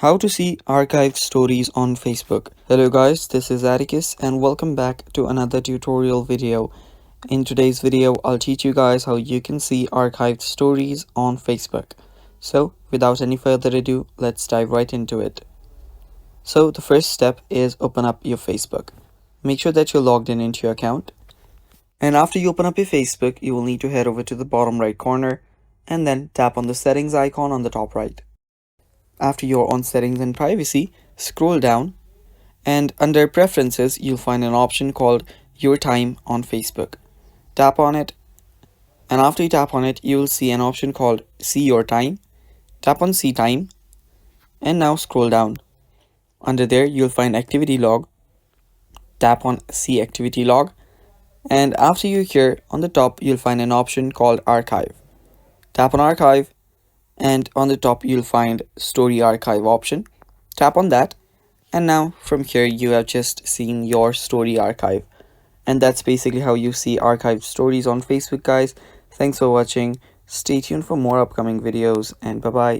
How to see archived stories on Facebook. Hello guys, this is Atticus and welcome back to another tutorial video. In today's video, I'll teach you guys how you can see archived stories on Facebook. So without any further ado, let's dive right into it. So the first step is open up your Facebook. Make sure that you're logged in into your account. And after you open up your Facebook, you will need to head over to the bottom right corner and then tap on the settings icon on the top right. After you're on settings and privacy, scroll down and under preferences, you'll find an option called your time on Facebook. Tap on it, and after you tap on it, you will see an option called see your time. Tap on see time and now scroll down. Under there, you'll find activity log. Tap on see activity log, and after you're here on the top, you'll find an option called archive. Tap on archive, and on the top you'll find story archive option. Tap on that, and now from here you have just seen your story archive, and that's basically how you see archived stories on Facebook, guys. Thanks for watching. Stay tuned for more upcoming videos, and bye bye.